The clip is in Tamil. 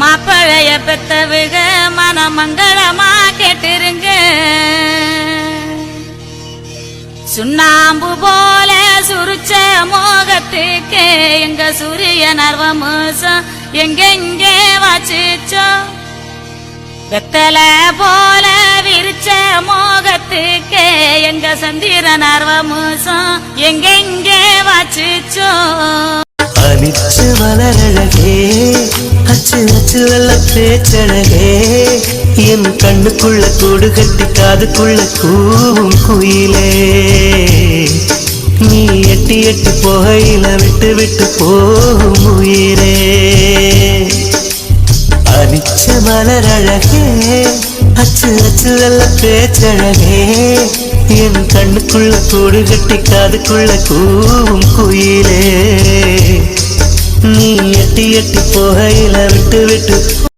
மாப்பிளைய பெத்தவுக மனமங்களமா கேட்டிருங்க. சுண்ணாம்பு போல சுருச்ச மோகத்துக்கு எங்க சூரிய நர்வமோசம் எங்கெங்கே வாச்சிச்சோ. வெத்தல போல விரிச்ச மோகத்துக்கு எங்க சந்திர நர்வமோசம் எங்கெங்கே வாச்சிச்சோ. அனிச்சு மலரழகே அச்சு அச்சு வெள்ள பேச்சழகே என் கண்ணுக்குள்ள கூடு கட்டி காதுக்குள்ள கூவும் குயிலே. நீ எட்டி எட்டி போகையில விட்டு விட்டு போகும் உயிரே. அனிச்ச மலரழகே அச்சு அச்சு வெள்ள பேச்சழகே என் கண்ணுக்குள்ள கூடு கட்டி காதுக்குள்ள கூவும் குயிலே. நீ எட்டி எட்டி போகையில விட்டு விட்டு